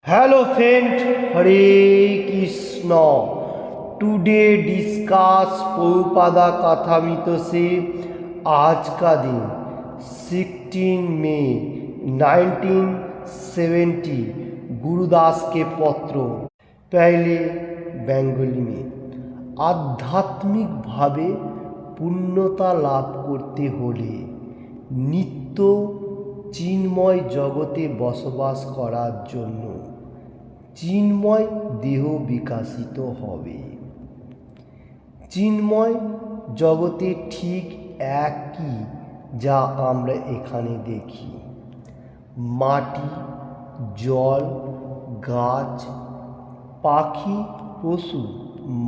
Hello friend, हरे Krishna. Today discuss Prabhupada कथामृत से आज का दिन 16 मई 1970 गुरुदास के पत्र। पहले बेंगली में आध्यात्मिक भावे पूर्णता लाभ करते होले नित्य चिन्मय जगते बसबास करार जन्य चिन्मय देह विकासित होबे। चिन्मय जगते ठीक एकई जा आमरा एखाने देखी, माटी, जल, गाछ, पाखी, पशु,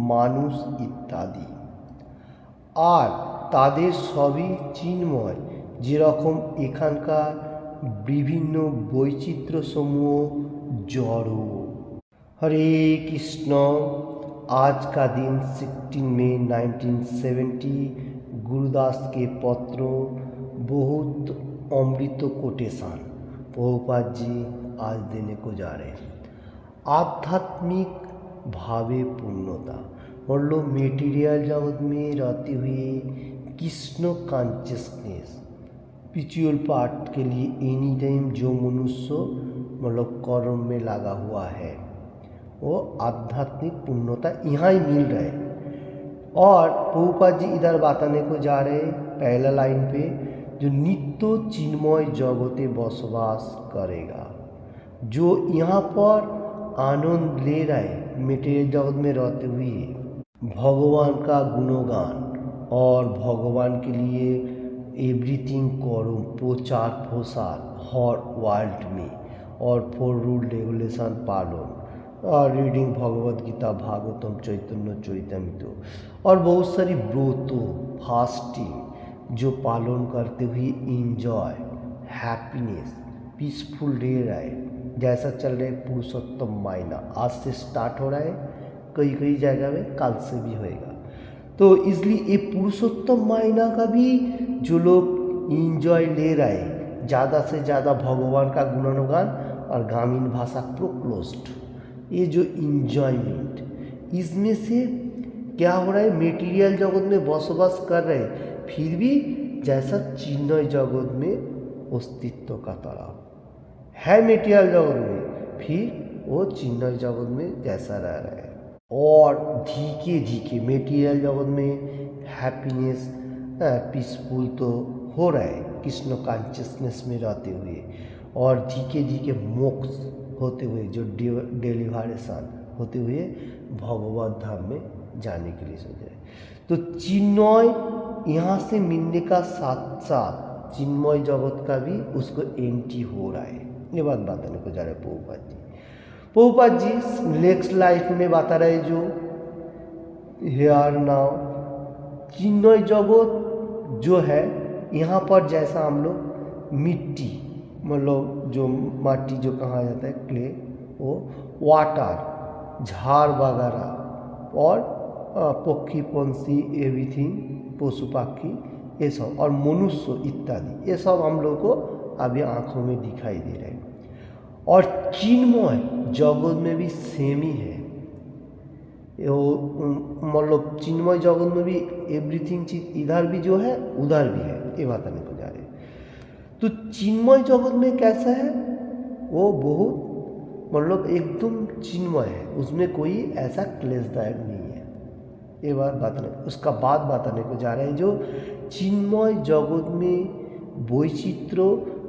मानुष इत्यादि। और तादेर सभी चिन्मय जेरकम एखानकार विभिन्न वैचित्र्य समूह जड़ो। हरे कृष्ण। आज का दिन 16 मई 1970 गुरुदास के पत्र। बहुत अमृत कोटेशन प्रभुपाद जी आज देने को जा रहे हैं। आध्यात्मिक भावे पूर्णता मतलब मेटीरियल जगत में रहते हुए कृष्ण कॉन्शियसनेस स्पिरिचुअल पार्ट के लिए एनी टाइम जो मनुष्य मतलब कर्म में लगा हुआ है वो आध्यात्मिक पूर्णता यहाँ ही मिल रहा है। और प्रभुपाद जी इधर बताने को जा रहे हैं पहला लाइन पे, जो नित्य चिन्मय जगते बसवास करेगा, जो यहाँ पर आनंद ले रहा है मेटेरियल जगत में रहते हुए भगवान का गुणगान और भगवान के लिए एवरीथिंग करो, प्रचार प्रसार हर वर्ल्ड में और फॉर रूल रेगुलेशन पालन और रीडिंग भगवत गीता, भागवतम, चैतन्य चैतन्य और बहुत सारी व्रतों फास्टिंग जो पालन करते हुए इंजॉय हैप्पीनेस पीसफुल डे रहा है। जैसा चल रहा है पुरुषोत्तम महीना आज से स्टार्ट हो रहा है, कई कई जगह में कल से भी होएगा। तो इसलिए ये पुरुषोत्तम महीना का भी जो लोग इंजॉय ले रहे हैं ज़्यादा से ज़्यादा भगवान का गुणगान और ग्रामीण भाषा प्रोक्लोस्ट, ये जो इंजॉयमेंट इसमें से क्या हो रहा है, मेटीरियल जगत में बसवास कर रहे हैं फिर भी जैसा चिन्मय जगत में अस्तित्व का तरह है मेटीरियल जगत में, फिर वो चिन्मय जगत में जैसा रह रहा है। और धीरे धीरे मेटीरियल जगत में हैप्पीनेस पीसफुल तो हो रहा है कृष्ण कॉन्शियसनेस में रहते हुए, और धीरे धीरे मोक्ष होते हुए जो डेलिवरेशन होते हुए भगवत धाम में जाने के लिए सोच रहे। तो चिन्मय यहाँ से मिलने का साथ साथ चिन्मय जगत का भी उसको एंट्री हो रहा है। ये बात बताने को जा रहे प्रभुपाद जी। प्रभुपाद जी नेक्स्ट लाइफ में बता रहे जो हियर नाउ चिन्मय जगत जो है यहाँ पर जैसा हम लोग मिट्टी मतलब जो माटी जो कहा जाता है क्ले, वो वाटर झाड़ वगैरह और पक्षी पंछी एवरीथिंग पशु पक्षी ये सब और मनुष्य इत्यादि ये सब हम लोग को अभी आँखों में दिखाई दे रहे हैं। और चिन्मय जगत में भी सेम ही है, मतलब चिन्मय जगत में भी एवरीथिंग चीज इधर भी जो है उधर भी है, ये बताने को जा रहे हैं। तो चिन्मय जगत में कैसा है, वो बहुत मतलब एकदम चिन्मय है, उसमें कोई ऐसा क्लेशदायक नहीं है। ये बात बताने उसका बाद बताने को जा रहे हैं जो चिन्मय जगत में वैचित्र्य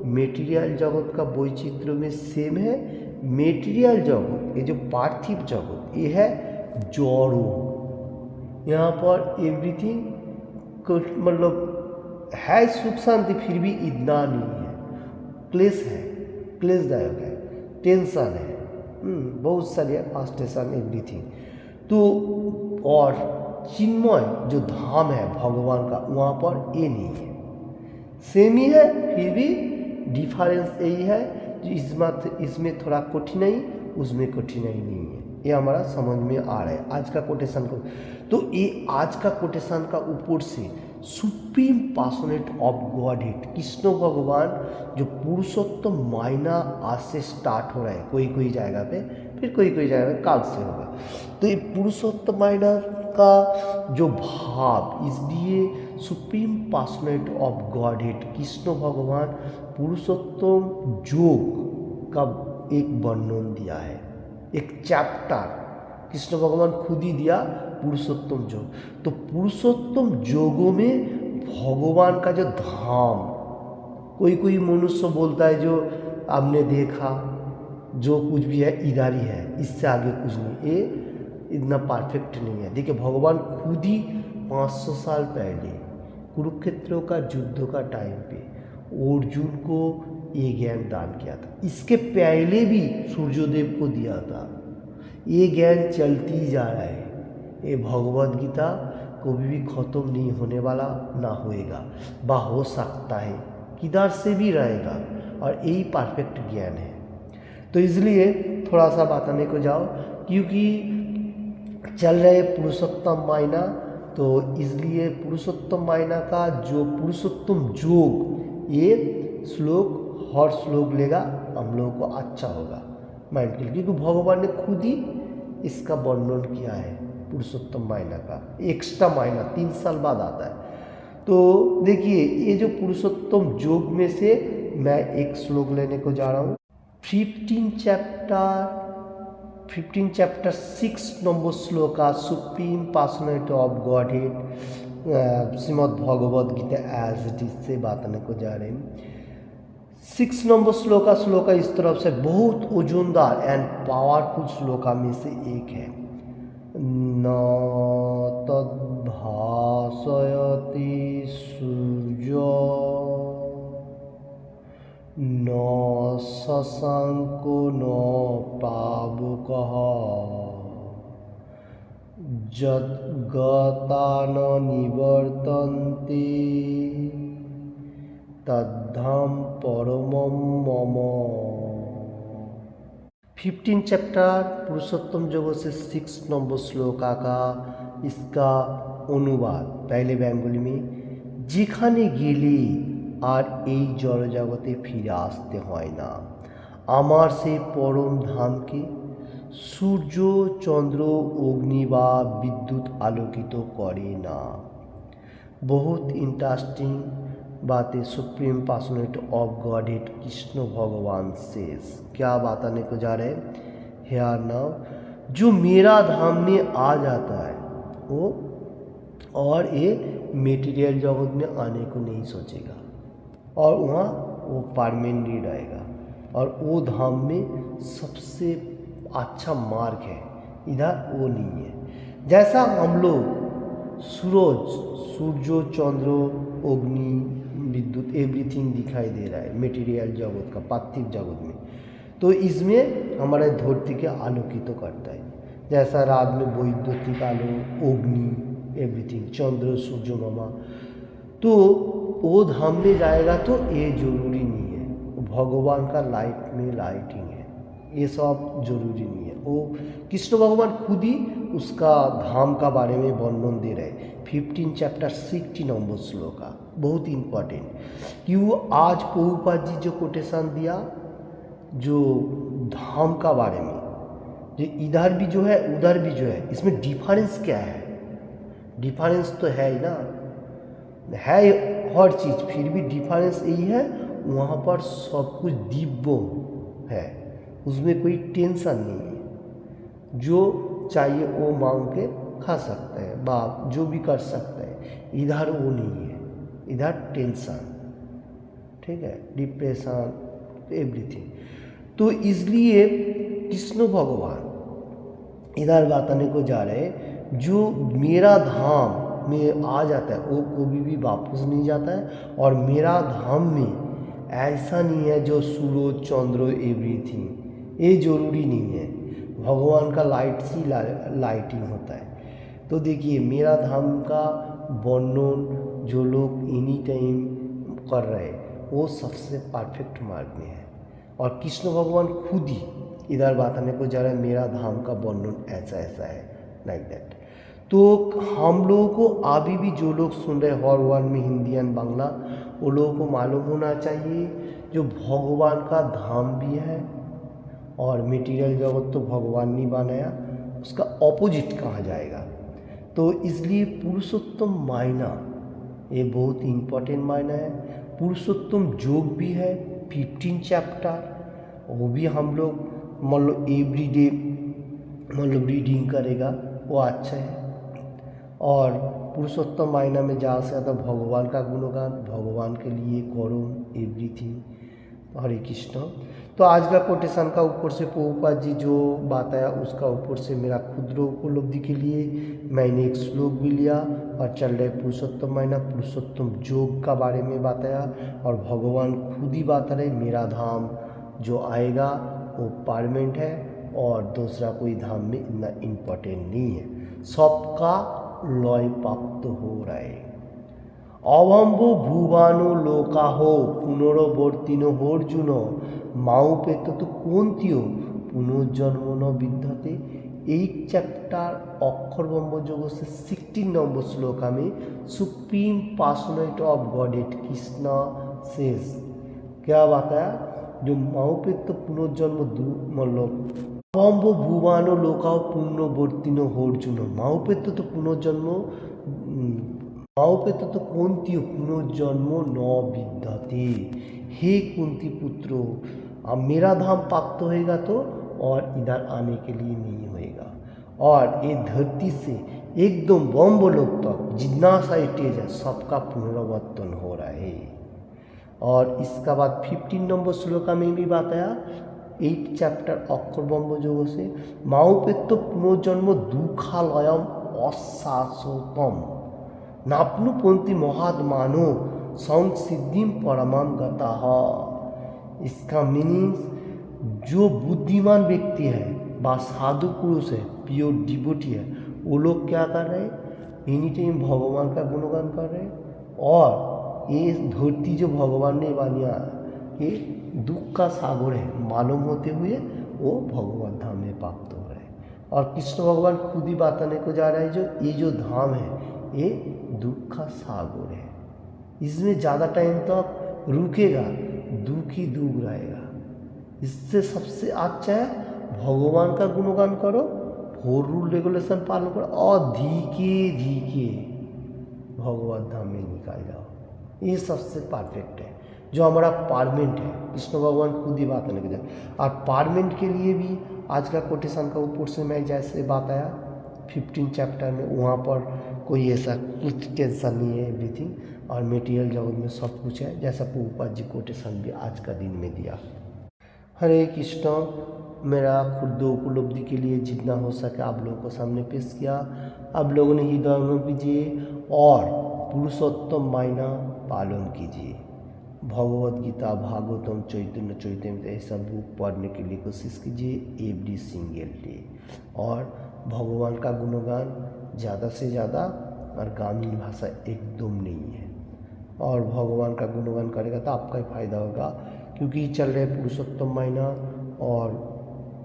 मेटीरियल जगत का वैचित्र्य में सेम है। मेटीरियल जगत ये जो पार्थिव जगत ये है जड़ो, यहाँ पर एवरीथिंग मतलब है सुख शांति फिर भी इतना नहीं है, क्लेश है, क्लेशदायक है, टेंशन है, बहुत सारी फ्रस्ट्रेशन एवरीथिंग। तो और चिन्मय जो धाम है भगवान का वहाँ पर ये नहीं है, सेम ही है फिर भी डिफरेंस यही है जो इसमें थोड़ा कठिनाई उसमें कठिनाई नहीं है। ये हमारा समझ में आ रहा है आज का कोटेशन को। तो ये आज का कोटेशन का ऊपर से supreme personality of God head, Krishna भगवान जो पुरुषोत्तम मायना आज से स्टार्ट हो रहा है कोई कोई जगह पे, फिर कोई कोई जगह पे काल से होगा। तो ये पुरुषोत्तम मायना का जो भाव, इसलिए supreme personality of God head Krishna भगवान पुरुषोत्तम योग का एक वर्णन दिया है, एक चैप्टर कृष्ण भगवान खुद ही दिया पुरुषोत्तम योग। तो पुरुषोत्तम योगों में भगवान का जो धाम, कोई कोई मनुष्य बोलता है जो आपने देखा जो कुछ भी है इधर ही है, इससे आगे कुछ नहीं, ये इतना परफेक्ट नहीं है। देखिए भगवान खुद ही 500 साल पहले कुरुक्षेत्र का युद्ध का टाइम पे अर्जुन को ये ज्ञान दान किया था, इसके पहले भी सूर्यदेव को दिया था। ये ज्ञान चलती जा रहा है, ये भगवद गीता कभी भी ख़त्म नहीं होने वाला, ना होएगा, बा हो सकता है किधर से भी रहेगा, और यही परफेक्ट ज्ञान है। तो इसलिए थोड़ा सा बताने को जाओ, क्योंकि चल रहे पुरुषोत्तम मायना, तो इसलिए पुरुषोत्तम मायना का जो पुरुषोत्तम योग, ये श्लोक हर श्लोक लेगा हम लोगों को अच्छा होगा माइंड के लिए, क्योंकि भगवान ने खुद ही इसका वर्णन किया है पुरुषोत्तम मायना का। एक्स्ट्रा मायना 3 साल बाद आता है। तो देखिए ये जो पुरुषोत्तम योग में से मैं एक श्लोक लेने को जा रहा हूँ, 15 चैप्टर 6 नंबर श्लोक, supreme personality of Godhead Shrimad Bhagavad Gita as it is से बताने को जा रहे हैं। 6 नंबर श्लोका इस तरफ से बहुत ओजनदार एंड पावरफुल श्लोका में से एक है। न तद्भासयति सूर्यो न शशांको न पावकः यद्गता न निवर्तन्ते तद्धाम परमं मम। 15 चैप्टर पुरुषोत्तम योग से 6 नंबर श्लोका का इसका अनुवाद पहले बेंगली में, যেখানে গেলে আর এই জড়জগতে ফিরে আসতে হয় না, আমার সেই পরম ধামকে সূর্য চন্দ্র অগ্নি বা বিদ্যুৎ আলোকিত করে না। बहुत इंटरेस्टिंग बातें supreme personality of God head Krishna भगवान से क्या बताने को जा रहे हैं। हेयर नाउ जो मेरा धाम में आ जाता है वो और ये मेटीरियल जगत में आने को नहीं सोचेगा, और वहाँ वो परमानेंटली रहेगा, और वो धाम में सबसे अच्छा मार्ग है, इधर वो नहीं है। जैसा हम लोग सूर्य चंद्र अग्नि विद्युत एवरीथिंग दिखाई दे रहा है मेटीरियल जगत का, पार्थिव जगत में, तो इसमें हमारे धरती के आलोकित तो करता है। जैसा रात में वैद्युतिक आलो, अग्नि एवरीथिंग, चंद्र सूर्य मामा, तो वो धाम में जाएगा तो ये जरूरी नहीं है भगवान का लाइट में लाइटिंग है, ये सब जरूरी नहीं है। वो कृष्ण भगवान खुद ही उसका धाम का बारे में वर्णन दे रहे। 15 चैप्टर 60 नंबर श्लोका बहुत इंपॉर्टेंट, क्यों आज प्रभुपाद जी जो कोटेशन दिया जो धाम का बारे में, जो इधर भी जो है उधर भी जो है, इसमें डिफरेंस क्या है? डिफरेंस तो है ही ना, है हर चीज़, फिर भी डिफरेंस यही है वहाँ पर सब कुछ दिव्य है, उसमें कोई टेंशन नहीं है, जो चाहिए वो मांग के खा सकते हैं, बाप जो भी कर सकते हैं। इधर वो नहीं है, इधर टेंशन, ठीक है, डिप्रेशन एवरीथिंग। तो इसलिए कृष्ण भगवान इधर बताने को जा रहे हैं, जो मेरा धाम में आ जाता है वो कभी भी वापस नहीं जाता है, और मेरा धाम में ऐसा नहीं है जो सूरज चंद्र एवरीथिंग, ये जरूरी नहीं है, भगवान का लाइट से लाइटिंग होता है। तो देखिए मेरा धाम का वर्णन जो लोग एनी टाइम कर रहे हैं वो सबसे परफेक्ट मार्ग में है, और कृष्ण भगवान खुद ही इधर बताने को जा रहा है मेरा धाम का वर्णन ऐसा ऐसा है, लाइक दैट। तो हम लोगों को अभी भी जो लोग सुन रहे हर वन में हिंदी एंड बांग्ला, वो लोगों को मालूम होना चाहिए जो भगवान का धाम भी है और मटेरियल जगत तो भगवान नहीं बनाया, उसका ऑपोजिट कहा जाएगा। तो इसलिए पुरुषोत्तम मायना ये बहुत इम्पोर्टेंट मायना है। पुरुषोत्तम योग भी है 15 चैप्टर, वो भी हम लोग मतलब एवरी डे मतलब रीडिंग करेगा, वो अच्छा है। और पुरुषोत्तम मायना में ज़्यादा से ज़्यादा भगवान का गुणगान, भगवान के लिए करो एवरीथिंग। हरे कृष्ण। तो आज का कोटेशन का ऊपर से प्रभुपाद जी जो बात आया उसका ऊपर से मेरा क्षुद्र उपलब्धि के लिए मैंने एक श्लोक भी लिया और चल रहे पुरुषोत्तम मायना पुरुषोत्तम योग का बारे में बताया। और भगवान खुद ही बता रहे मेरा धाम जो आएगा वो परमानेंट है और दूसरा कोई धाम में इतना इम्पोर्टेंट नहीं है, सबका लय प्राप्त हो रहा है। अवम्बो भुवानो लोकाहो पुनरवर्तिनो अर्जुन माओ पेत तो कौंतियो पुनर्जन्म न विद्यते। 8 चैप्टर अक्षर ब्रह्म योग से 16 नंबर श्लोका में supreme personality of godhead Krishna says क्या बताया, जो माओ पेत तो पुनर्जन्म मतलब अवम्बो भुवानो लोकाहो पुनर्वर्तिनो अर्जुन माओ पेत तो पुनर्जन्म माओ पे तो कुंती पुनर्जन्म न विद्यते। हे कुंती पुत्रो, अब मेरा धाम प्राप्त होएगा तो और इधर आने के लिए नहीं होएगा। और ये धरती से एकदम ब्रह्मलोक तक जितना सा स्टेज है सबका पुनरावर्तन हो रहा है। और इसका बाद 15 नंबर श्लोका में भी बताया 8 चैप्टर अक्षर ब्रह्म योग से माओ पे तो पुनर्जन्म दुखालयम अशाश्वतम नापनुपंथी महात्मानो संसिद्धिम परमम गतः। इसका मीनिंग जो बुद्धिमान व्यक्ति है व साधु पुरुष है प्योर डिवोटी है वो लोग क्या कर रहे हैं, एनी टाइम भगवान का गुणगान कर रहे हैं। और ये धरती जो भगवान ने बनाया ये दुख का सागर है मालूम होते हुए वो भगवान धाम में प्राप्त हो रहे हैं। और कृष्ण भगवान खुद ही बताने को जा रहा है जो ये जो धाम है ये दुख का सागर है, इसमें ज़्यादा टाइम तक रुकेगा दुख ही दुख रहेगा। इससे सबसे अच्छा है भगवान का गुणगान करो, 4 रूल रेगुलेशन पालन करो और धीके धीके भगवत धाम में निकाल जाओ। ये सबसे परफेक्ट है जो हमारा पार्मेंट है। कृष्ण भगवान खुद ही बात नहीं कर। और पार्मेंट के लिए भी आज का कोटेशन का ऊपर से मैं जैसे बात आया 15 चैप्टर में, वहाँ पर कोई ऐसा कुछ टेंशन नहीं है, एवरीथिंग और मटेरियल जगत में सब कुछ है जैसा प्रभुपाद जी कोटेशन भी आज का दिन में दिया। हरे कृष्ण। मेरा खुद उपलब्धि के लिए जितना हो सके आप लोगों को सामने पेश किया। आप लोगों ने हृदय में कीजिए और पुरुषोत्तम मायना पालन कीजिए। भगवद गीता भागवतम चैतन्य चैतन्य ऐसा बुक पढ़ने के लिए कोशिश कीजिए एवरी सिंगल डे। और भगवान का गुणगान ज़्यादा से ज़्यादा, और ग्रामीण भाषा एकदम नहीं है। और भगवान का गुणगान करेगा तो आपका ही फायदा होगा, क्योंकि चल रहे पुरुषोत्तम महीना। और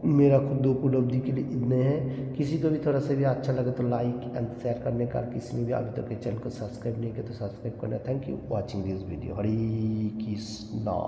मेरा खुद उपलब्धि के लिए इतने हैं। किसी को भी थोड़ा सा भी अच्छा लगे तो लाइक एंड शेयर करने का, किसी ने भी अभी तक चैनल को सब्सक्राइब नहीं किया तो सब्सक्राइब करना। Thank you watching this video. Hare Krishna.